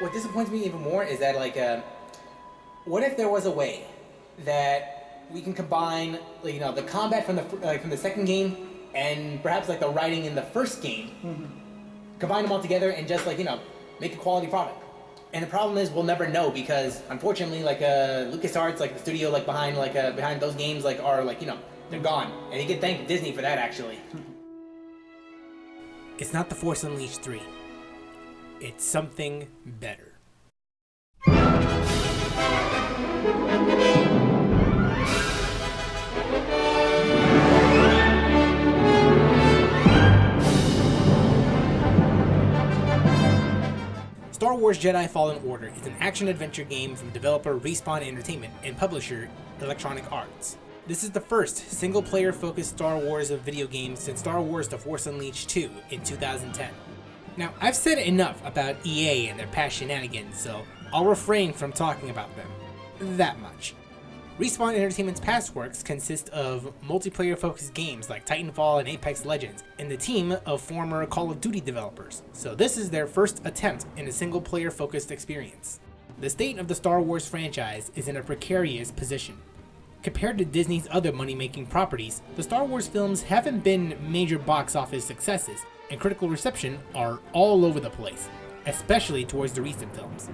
what disappoints me even more is that what if there was a way that we can combine the combat from the second game and perhaps like the writing in the first game, combine them all together and just make a quality product. And the problem is we'll never know because unfortunately LucasArts, like the studio behind those games are they're gone, and you can thank Disney for that actually. It's not The Force Unleashed 3. It's something better. Star Wars Jedi Fallen Order is an action-adventure game from developer Respawn Entertainment and publisher Electronic Arts. This is the first single-player focused Star Wars video game since Star Wars The Force Unleashed 2 in 2010. Now, I've said enough about EA and their past shenanigans, so I'll refrain from talking about them that much. Respawn Entertainment's past works consist of multiplayer-focused games like Titanfall and Apex Legends, and the team of former Call of Duty developers, so this is their first attempt in a single-player focused experience. The state of the Star Wars franchise is in a precarious position. Compared to Disney's other money-making properties, the Star Wars films haven't been major box office successes, and critical reception are all over the place, especially towards the recent films.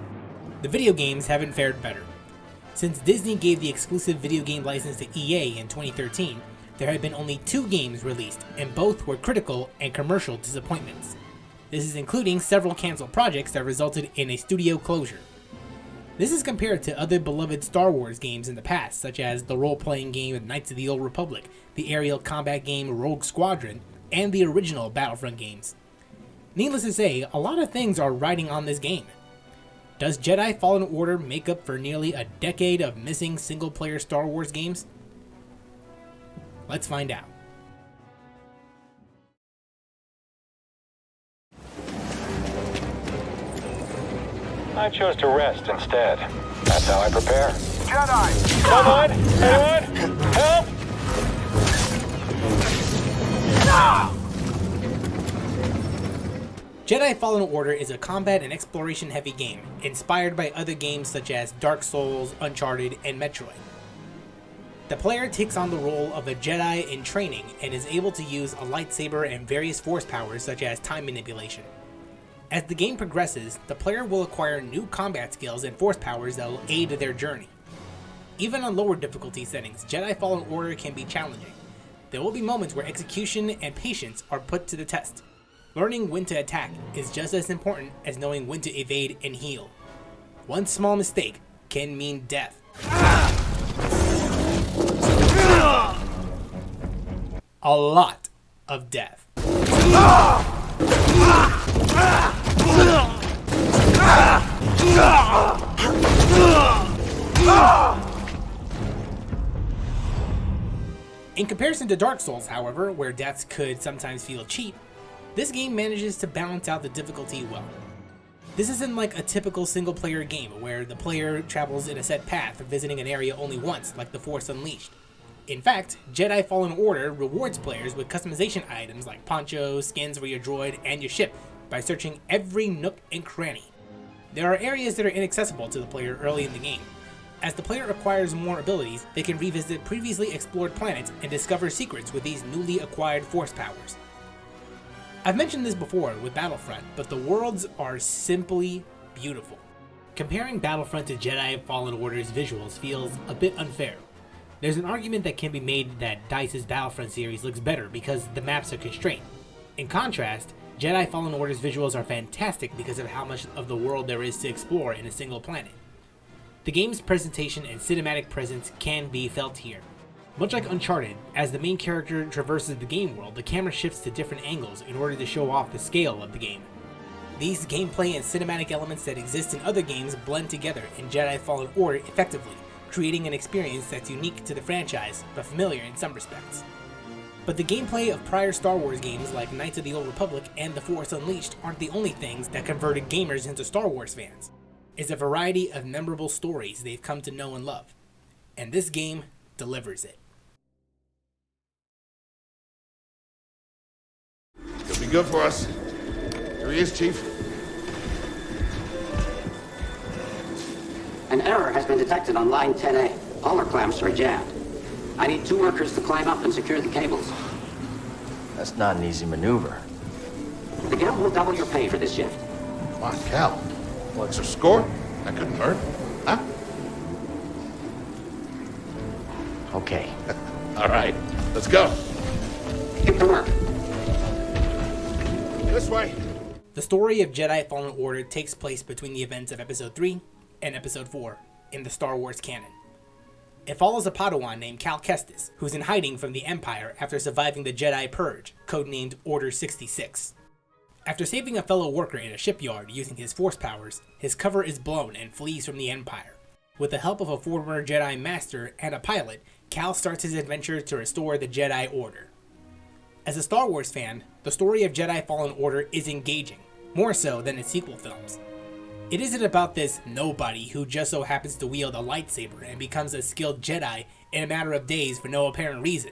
The video games haven't fared better. Since Disney gave the exclusive video game license to EA in 2013, there have been only 2 games released, and both were critical and commercial disappointments. This is including several canceled projects that resulted in a studio closure. This is compared to other beloved Star Wars games in the past, such as the role-playing game Knights of the Old Republic, the aerial combat game Rogue Squadron, and the original Battlefront games. Needless to say, a lot of things are riding on this game. Does Jedi Fallen Order make up for nearly a decade of missing single-player Star Wars games? Let's find out. I chose to rest instead. That's how I prepare. Jedi! Someone? Anyone? Help! Jedi Fallen Order is a combat and exploration-heavy game, inspired by other games such as Dark Souls, Uncharted, and Metroid. The player takes on the role of a Jedi in training and is able to use a lightsaber and various force powers such as time manipulation. As the game progresses, the player will acquire new combat skills and force powers that will aid their journey. Even on lower difficulty settings, Jedi Fallen Order can be challenging. There will be moments where execution and patience are put to the test. Learning when to attack is just as important as knowing when to evade and heal. One small mistake can mean death. A lot of death. In comparison to Dark Souls, however, where deaths could sometimes feel cheap, this game manages to balance out the difficulty well. This isn't like a typical single-player game where the player travels in a set path, visiting an area only once, like The Force Unleashed. In fact, Jedi Fallen Order rewards players with customization items like ponchos, skins for your droid, and your ship by searching every nook and cranny. There are areas that are inaccessible to the player early in the game. As the player acquires more abilities, they can revisit previously explored planets and discover secrets with these newly acquired force powers. I've mentioned this before with Battlefront, but the worlds are simply beautiful. Comparing Battlefront to Jedi Fallen Order's visuals feels a bit unfair. There's an argument that can be made that DICE's Battlefront series looks better because the maps are constrained. In contrast, Jedi Fallen Order's visuals are fantastic because of how much of the world there is to explore in a single planet. The game's presentation and cinematic presence can be felt here. Much like Uncharted, as the main character traverses the game world, the camera shifts to different angles in order to show off the scale of the game. These gameplay and cinematic elements that exist in other games blend together in Jedi Fallen Order effectively, creating an experience that's unique to the franchise, but familiar in some respects. But the gameplay of prior Star Wars games like Knights of the Old Republic and The Force Unleashed aren't the only things that converted gamers into Star Wars fans. It's a variety of memorable stories they've come to know and love. And this game delivers it. He'll be good for us. Here he is, Chief. An error has been detected on line 10A. All our clamps are jammed. I need 2 workers to climb up and secure the cables. That's not an easy maneuver. The guild will double your pay for this shift. My cow. What's our score? That couldn't hurt. Huh? Okay. All right, let's go. Get to work. This way. The story of Jedi Fallen Order takes place between the events of Episode 3 and Episode 4 in the Star Wars canon. It follows a Padawan named Cal Kestis, who's in hiding from the Empire after surviving the Jedi Purge, codenamed Order 66. After saving a fellow worker in a shipyard using his force powers, his cover is blown and flees from the Empire. With the help of a former Jedi Master and a pilot, Cal starts his adventure to restore the Jedi Order. As a Star Wars fan, the story of Jedi Fallen Order is engaging, more so than its sequel films. It isn't about this nobody who just so happens to wield a lightsaber and becomes a skilled Jedi in a matter of days for no apparent reason.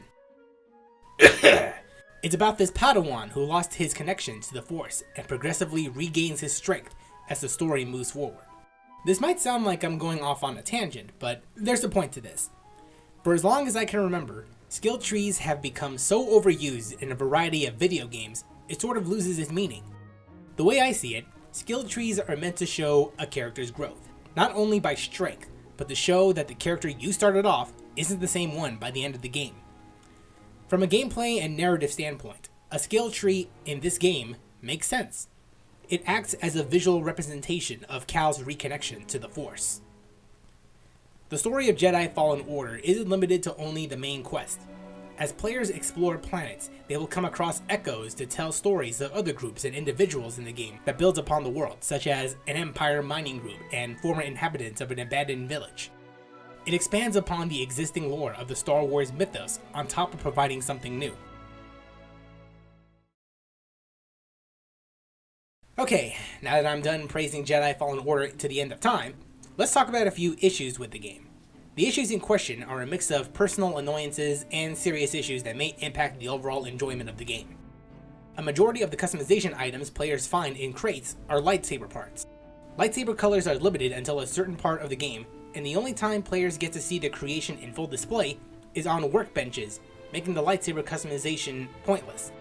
It's about this Padawan who lost his connection to the Force and progressively regains his strength as the story moves forward. This might sound like I'm going off on a tangent, but there's a point to this. For as long as I can remember, skill trees have become so overused in a variety of video games, it sort of loses its meaning. The way I see it, skill trees are meant to show a character's growth, not only by strength, but to show that the character you started off isn't the same one by the end of the game. From a gameplay and narrative standpoint, a skill tree in this game makes sense. It acts as a visual representation of Cal's reconnection to the Force. The story of Jedi Fallen Order isn't limited to only the main quest. As players explore planets, they will come across echoes to tell stories of other groups and individuals in the game that builds upon the world, such as an Empire mining group and former inhabitants of an abandoned village. It expands upon the existing lore of the Star Wars mythos on top of providing something new. Okay, now that I'm done praising Jedi Fallen Order to the end of time, let's talk about a few issues with the game. The issues in question are a mix of personal annoyances and serious issues that may impact the overall enjoyment of the game. A majority of the customization items players find in crates are lightsaber parts. Lightsaber colors are limited until a certain part of the game, and the only time players get to see the creation in full display is on workbenches, making the lightsaber customization pointless.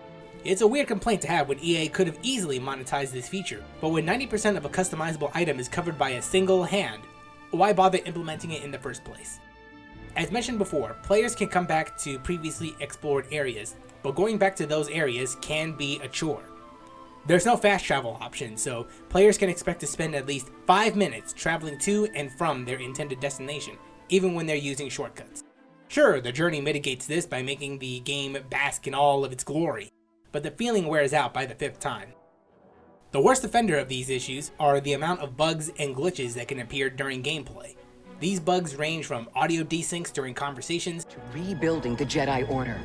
It's a weird complaint to have when EA could have easily monetized this feature, but when 90% of a customizable item is covered by a single hand, why bother implementing it in the first place? As mentioned before, players can come back to previously explored areas, but going back to those areas can be a chore. There's no fast travel option, so players can expect to spend at least 5 minutes traveling to and from their intended destination, even when they're using shortcuts. Sure, the journey mitigates this by making the game bask in all of its glory, but the feeling wears out by the 5th time. The worst offender of these issues are the amount of bugs and glitches that can appear during gameplay. These bugs range from audio desyncs during conversations to rebuilding the Jedi Order.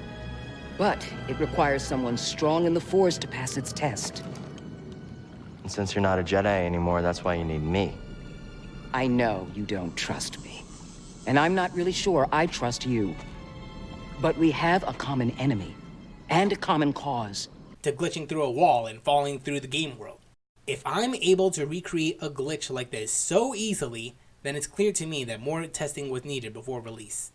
But it requires someone strong in the Force to pass its test. And since you're not a Jedi anymore, that's why you need me. I know you don't trust me. And I'm not really sure I trust you. But we have a common enemy. And a common cause. to glitching through a wall and falling through the game world. If I'm able to recreate a glitch like this so easily, then it's clear to me that more testing was needed before release.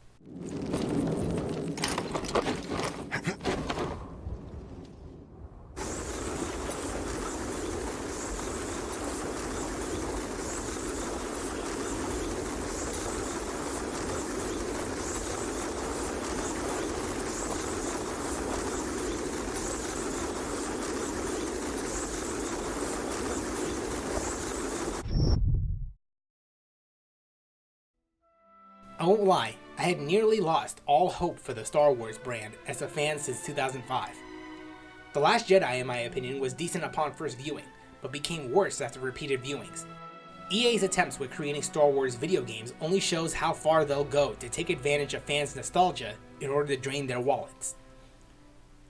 I won't lie, I had nearly lost all hope for the Star Wars brand as a fan since 2005. The Last Jedi, in my opinion, was decent upon first viewing, but became worse after repeated viewings. EA's attempts with creating Star Wars video games only shows how far they'll go to take advantage of fans' nostalgia in order to drain their wallets.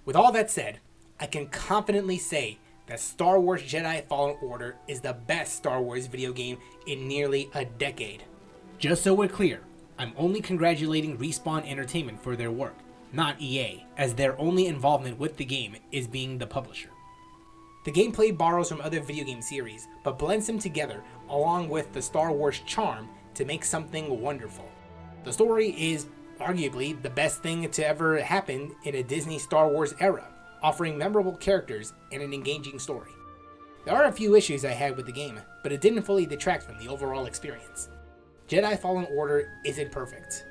With all that said, I can confidently say that Star Wars Jedi Fallen Order is the best Star Wars video game in nearly a decade. Just so we're clear, I'm only congratulating Respawn Entertainment for their work, not EA, as their only involvement with the game is being the publisher. The gameplay borrows from other video game series, but blends them together along with the Star Wars charm to make something wonderful. The story is arguably the best thing to ever happen in a Disney Star Wars era, offering memorable characters and an engaging story. There are a few issues I had with the game, but it didn't fully detract from the overall experience. Jedi Fallen Order isn't perfect,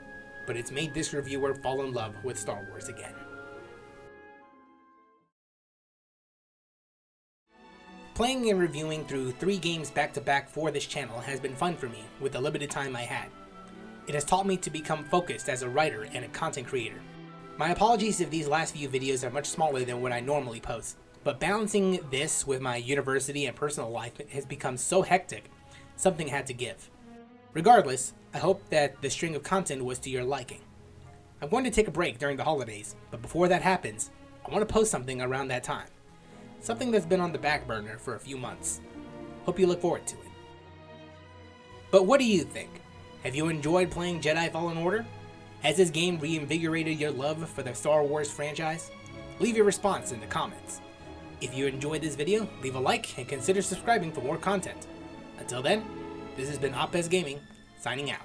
but it's made this reviewer fall in love with Star Wars again. Playing and reviewing through 3 games back-to-back for this channel has been fun for me with the limited time I had. It has taught me to become focused as a writer and a content creator. My apologies if these last few videos are much smaller than what I normally post, but balancing this with my university and personal life has become so hectic, something had to give. Regardless, I hope that the string of content was to your liking. I'm going to take a break during the holidays, but before that happens, I want to post something around that time. Something that's been on the back burner for a few months. Hope you look forward to it. But what do you think? Have you enjoyed playing Jedi Fallen Order? Has this game reinvigorated your love for the Star Wars franchise? Leave your response in the comments. If you enjoyed this video, leave a like and consider subscribing for more content. Until then, this has been Opez Gaming, signing out.